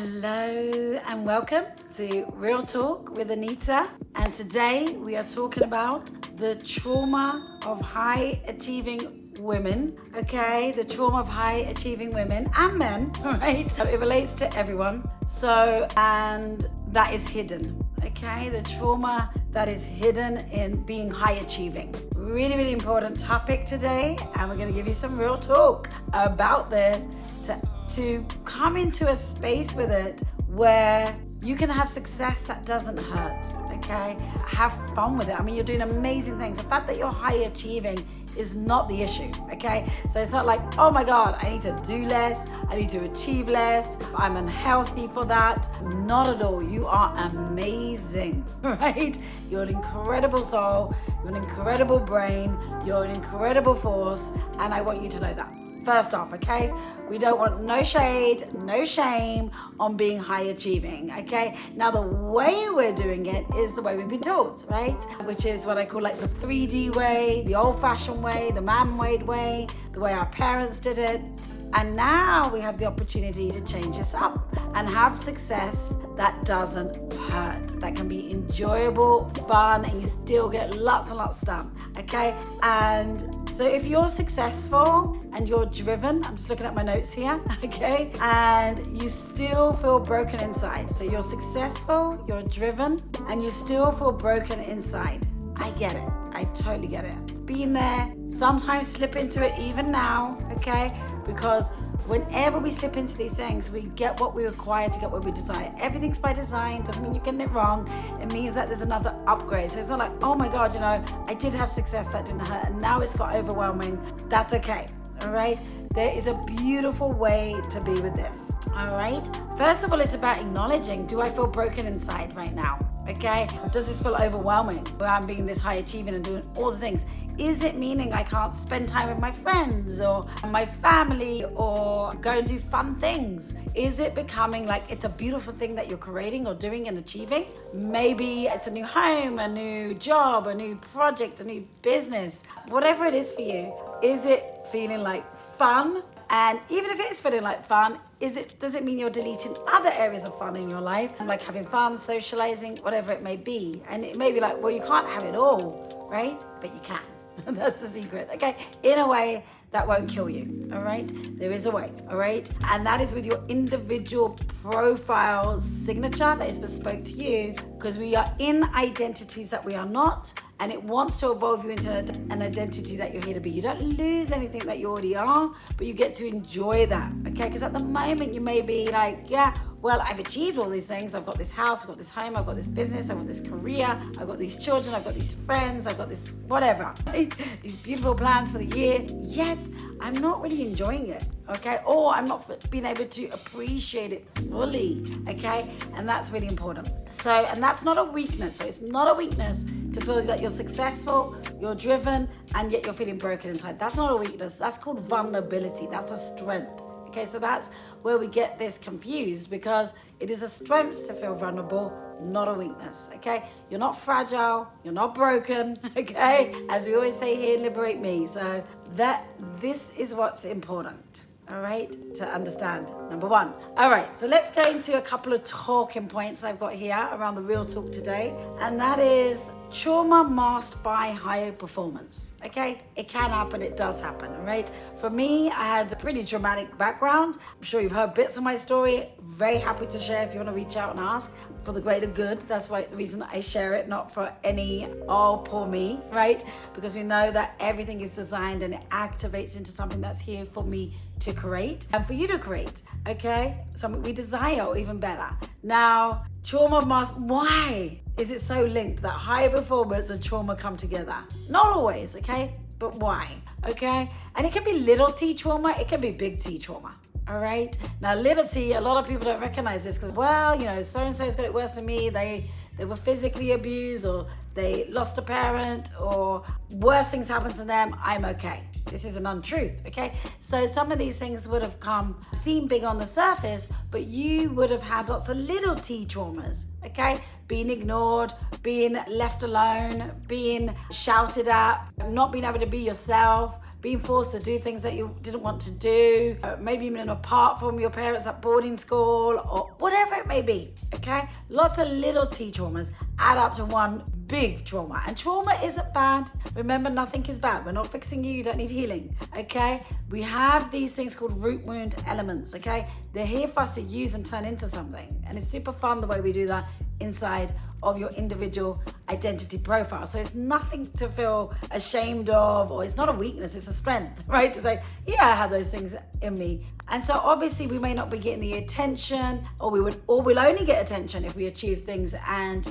Hello and welcome to Real Talk with Anita. And today we are talking about the trauma of high achieving women. Okay, the trauma of high achieving women and men, right? It relates to everyone. And that is hidden. Okay, the trauma that is hidden in being high achieving. Really, really important topic today. And we're going to give you some real talk about this to come into a space with it where you can have success that doesn't hurt, okay? Have fun with it. I mean, you're doing amazing things. The fact that you're high achieving is not the issue, okay? So it's not like, oh my God, I need to do less, I need to achieve less, I'm unhealthy for that. Not at all. You are amazing, right? You're an incredible soul, you're an incredible brain, you're an incredible force, and I want you to know that. First off, okay? We don't want no shade, no shame on being high achieving, okay? Now, the way we're doing it is the way we've been taught, right? Which is what I call like the 3D way, the old-fashioned way, the man-made way, the way our parents did it. And now we have the opportunity to change this up and have success that doesn't hurt, that can be enjoyable, fun, and you still get lots and lots done, okay? And so if you're successful and you're driven, I'm just looking at my notes here, okay? And you still feel broken inside. So you're successful, you're driven, and you still feel broken inside. I get it. I totally get it. Been there, sometimes slip into it even now, okay? Because whenever we slip into these things, we get what we require to get what we desire. Everything's by design, doesn't mean you're getting it wrong. It means that there's another upgrade. So it's not like, oh my God, I did have success that didn't hurt, and now it's got overwhelming. That's okay, all right? There is a beautiful way to be with this, all right? First of all, it's about acknowledging, do I feel broken inside right now? Okay, does this feel overwhelming where I'm being this high achieving and doing all the things? Is it meaning I can't spend time with my friends or my family or go and do fun things? Is it becoming like it's a beautiful thing that you're creating or doing and achieving? Maybe it's a new home, a new job, a new project, a new business, whatever it is for you. Is it feeling like fun? And even if it is feeling like fun, does it mean you're deleting other areas of fun in your life? Like having fun, socializing, whatever it may be. And it may be like, well, you can't have it all, right? But you can. That's the secret, okay? In a way that won't kill you, all right? There is a way, all right? And that is with your individual profile signature that is bespoke to you, because we are in identities that we are not, and it wants to evolve you into an identity that you're here to be. You don't lose anything that you already are, but you get to enjoy that, okay? Because at the moment you may be like, yeah, well, I've achieved all these things. I've got this house, I've got this home, I've got this business, I've got this career, I've got these children, I've got these friends, I've got this whatever, right? These beautiful plans for the year, yet I'm not really enjoying it, okay? Or I'm not being able to appreciate it fully, okay? And that's really important. So, and that's not a weakness. So it's not a weakness to feel that you're successful, you're driven, and yet you're feeling broken inside. That's not a weakness. That's called vulnerability. That's a strength. Okay, so that's where we get this confused, because it is a strength to feel vulnerable, not a weakness, okay? You're not fragile, you're not broken, okay? As we always say here, liberate me. So this is what's important, all right, to understand, number one. All right, so let's go into a couple of talking points I've got here around the real talk today, and that is trauma masked by higher performance, okay? It can happen, it does happen, all right? For me, I had a pretty dramatic background. I'm sure you've heard bits of my story. Very happy to share if you want to reach out and ask for the greater good. That's why the reason I share it, not for any, oh, poor me, right? Because we know that everything is designed and it activates into something that's here for me to create and for you to create, okay? Something we desire, or even better. Now, trauma mask, why is it so linked that high performance and trauma come together? Not always, okay? But why, okay? And it can be little t trauma, it can be big T trauma. All right. Now, little t, a lot of people don't recognize this because, well, so-and-so's got it worse than me. They were physically abused, or they lost a parent, or worse things happened to them. I'm okay. This is an untruth, okay? So some of these things would have seem big on the surface, but you would have had lots of little t traumas, okay? Being ignored, being left alone, being shouted at, not being able to be yourself, being forced to do things that you didn't want to do, maybe even apart from your parents at boarding school, or whatever whatever it may be, okay? Lots of little T traumas add up to one big trauma. And trauma isn't bad. Remember, nothing is bad. We're not fixing you. You don't need healing, okay? We have these things called root wound elements, okay? They're here for us to use and turn into something. And it's super fun the way we do that inside of your individual identity profile. So it's nothing to feel ashamed of, or it's not a weakness, it's a strength, right? To say, yeah, I have those things in me. And so obviously we may not be getting the attention, or we'll only get attention if we achieve things, and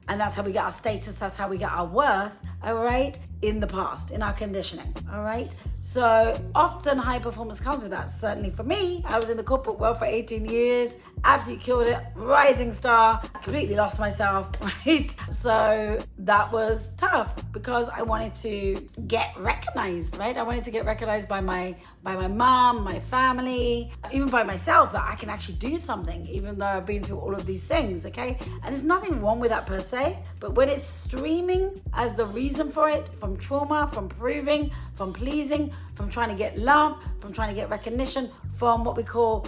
and that's how we get our status, that's how we get our worth, all right, in the past, in our conditioning, all right? So often high performance comes with that. Certainly for me, I was in the corporate world for 18 years, absolutely killed it, rising star, completely lost myself, right? So that was tough because I wanted to get recognized, right? I wanted to get recognized by my mom, my family, even by myself, that I can actually do something, even though I've been through all of these things, okay? And there's nothing wrong with that per se, but when it's streaming as the reason for it, from trauma, from proving, from pleasing, from trying to get love, from trying to get recognition, from what we call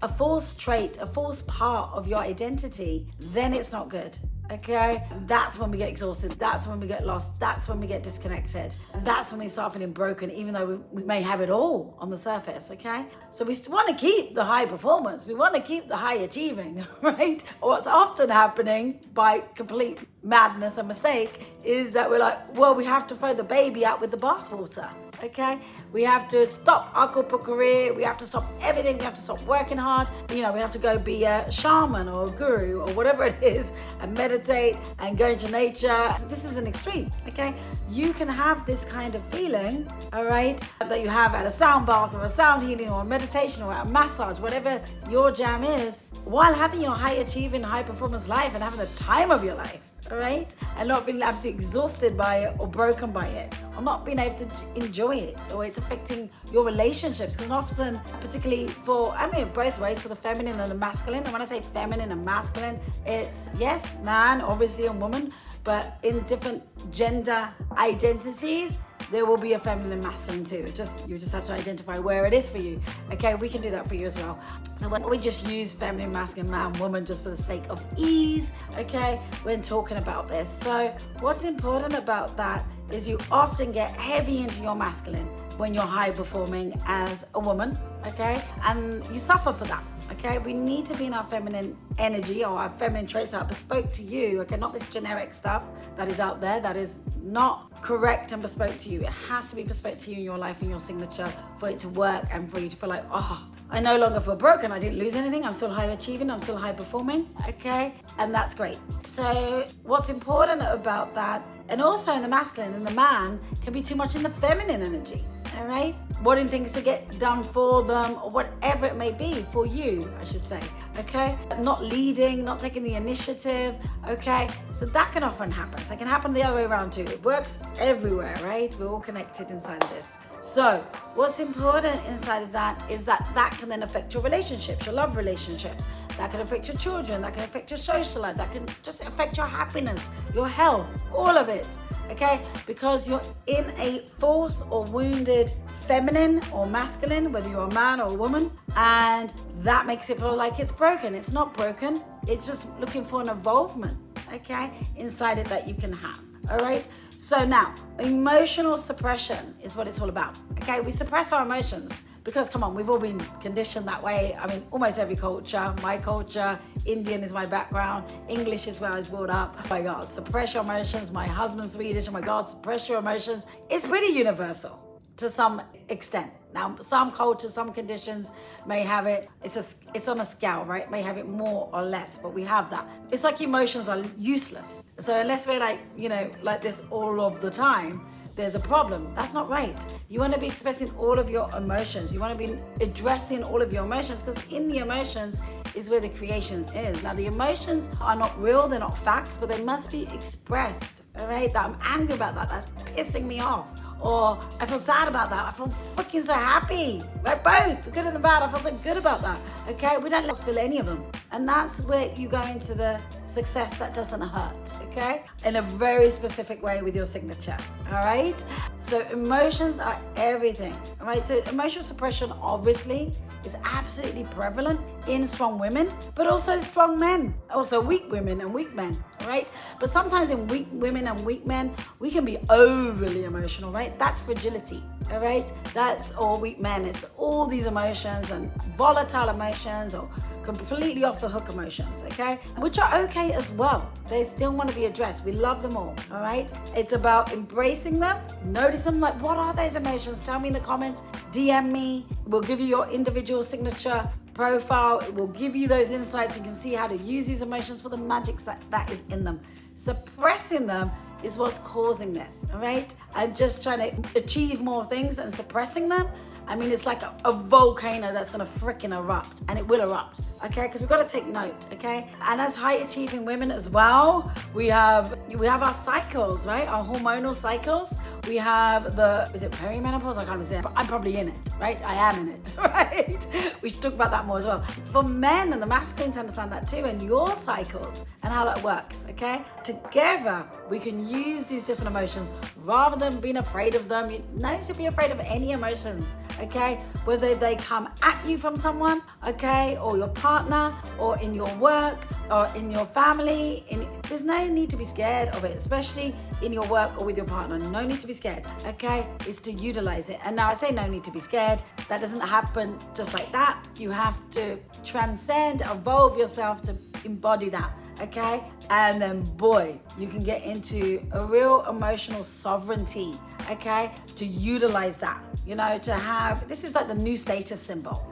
a false trait, a false part of your identity, then it's not good. Okay, that's when we get exhausted, that's when we get lost, that's when we get disconnected, that's when we start feeling broken, even though we may have it all on the surface. Okay, so we want to keep the high performance, we want to keep the high achieving, right? What's often happening by complete madness and mistake is that we're like, well, we have to throw the baby out with the bathwater. Okay, we have to stop our corporate career, we have to stop everything, we have to stop working hard, we have to go be a shaman or a guru or whatever it is and meditate and go into nature. This is an extreme, okay? You can have this kind of feeling, all right, that you have at a sound bath or a sound healing or a meditation or a massage, whatever your jam is, while having your high achieving, high performance life and having the time of your life. All right, and not being absolutely exhausted by it or broken by it, or not being able to enjoy it, or it's affecting your relationships. Because often, particularly both ways, for the feminine and the masculine. And when I say feminine and masculine, it's yes, man, obviously, and woman, but in different gender identities, there will be a feminine and masculine too. You just have to identify where it is for you. Okay, we can do that for you as well. So when we just use feminine, masculine, man, woman, just for the sake of ease, okay, when talking about this. So what's important about that is you often get heavy into your masculine when you're high performing as a woman, okay, and you suffer for that. Okay, we need to be in our feminine energy or our feminine traits that are bespoke to you. Okay, not this generic stuff that is out there that is not correct and bespoke to you. It has to be bespoke to you in your life and your signature for it to work and for you to feel like, oh, I no longer feel broken. I didn't lose anything. I'm still high achieving. I'm still high performing. Okay, and that's great. So what's important about that, and also in the masculine and the man, can be too much in the feminine energy. All right, wanting things to get done for them or whatever it may be for you, I should say. Okay, not leading, not taking the initiative. Okay, so that can often happen. So it can happen the other way around too. It works everywhere, right? We're all connected inside of this. So what's important inside of that is that can then affect your relationships, your love relationships. That can affect your children. That can affect your social life. That can just affect your happiness, your health, all of it. Okay, because you're in a false or wounded feminine or masculine, whether you're a man or a woman, and that makes it feel like it's broken. It's not broken. It's just looking for an involvement, okay, inside it that you can have. All right, so now emotional suppression is what it's all about. Okay, we suppress our emotions because, come on, we've all been conditioned that way. I mean, almost every culture, my culture, Indian is my background, English is where I was brought up. Oh my God, suppress your emotions. My husband's Swedish. Oh my God, suppress your emotions. It's pretty universal to some extent. Now, some cultures, some conditions may have it. It's on a scale, right? May have it more or less, but we have that. It's like emotions are useless. So unless we're like this all of the time, there's a problem. That's not right. You want to be expressing all of your emotions. You want to be addressing all of your emotions, because in the emotions is where the creation is. Now, the emotions are not real, they're not facts, but they must be expressed, all right? That I'm angry about that, that's pissing me off. Or I feel sad about that. I feel freaking so happy. Right, both, the good and the bad. I feel so good about that. Okay, we don't let us feel any of them. And that's where you go into the success that doesn't hurt, okay? In a very specific way with your signature, all right? So emotions are everything, all right? So emotional suppression obviously is absolutely prevalent in strong women, but also strong men, also weak women and weak men, right? But sometimes in weak women and weak men, we can be overly emotional, right? That's fragility, all right? That's all weak men. It's all these emotions and volatile emotions or completely off the hook emotions, okay? Which are okay as well. They still want to be addressed. We love them all right? It's about embracing them, notice them, like, what are those emotions? Tell me in the comments, DM me. We'll give you your individual signature profile. It will give you those insights. You can see how to use these emotions for the magic that is in them. Suppressing them is what's causing this, all right? And just trying to achieve more things and suppressing them, I mean, it's like a volcano that's gonna freaking erupt, and it will erupt, okay? Because we've got to take note, okay? And as high achieving women as well, we have our cycles, right? Our hormonal cycles. We have is it perimenopause? I can't even say it, but I'm probably in it, right? I am in it, right? We should talk about that more as well. For men and the masculine to understand that too, and your cycles and how that works, okay? Together, we can use these different emotions rather than being afraid of them. You don't need to be afraid of any emotions, okay? Whether they come at you from someone, okay, or your partner, or in your work, or in your family. There's no need to be scared of it, especially in your work or with your partner. No need to be scared, okay? It's to utilize it. And now I say no need to be scared. That doesn't happen just like that. You have to transcend, evolve yourself to embody that. Okay, and then boy, you can get into a real emotional sovereignty, okay, to utilize that, you know, to have, this is like the new status symbol,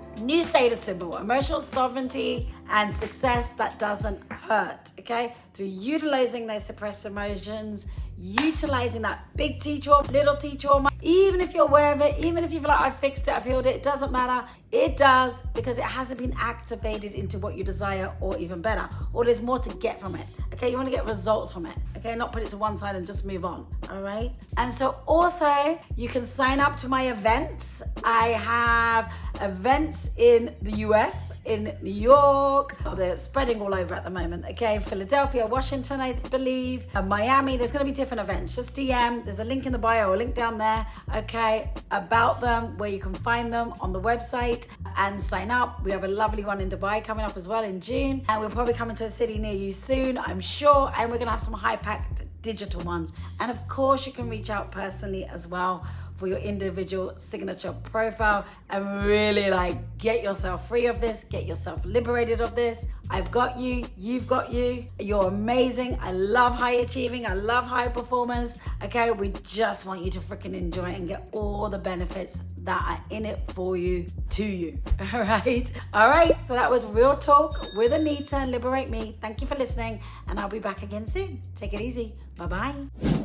emotional sovereignty and success that doesn't hurt, okay, through utilizing those suppressed emotions, utilizing that big T trauma, little T trauma, even if you're aware of it, even if you feel like I've fixed it, I've healed it, it doesn't matter. It does, because it hasn't been activated into what you desire, or even better, or there's more to get from it, okay? You want to get results from it, okay? Not put it to one side and just move on, all right? And so also, you can sign up to my events. I have events in the US, in New York, they're spreading all over at the moment, okay? Philadelphia, Washington, I believe, and Miami. There's going to be different events. Just DM, there's a link in the bio or a link down there, okay, about them, where you can find them on the website and sign up. We have a lovely one in Dubai coming up as well in June, and we're probably coming to a city near you soon, I'm sure, and we're going to have some high-packed digital ones. And of course, you can reach out personally as well for your individual signature profile and really like get yourself free of this, get yourself liberated of this. I've got you, you've got you, you're amazing. I love high achieving, I love high performers, okay? We just want you to freaking enjoy it and get all the benefits that are in it for you, to you, all right? All right, so that was Real Talk with Anita, Liberate Me. Thank you for listening, and I'll be back again soon. Take it easy, bye-bye.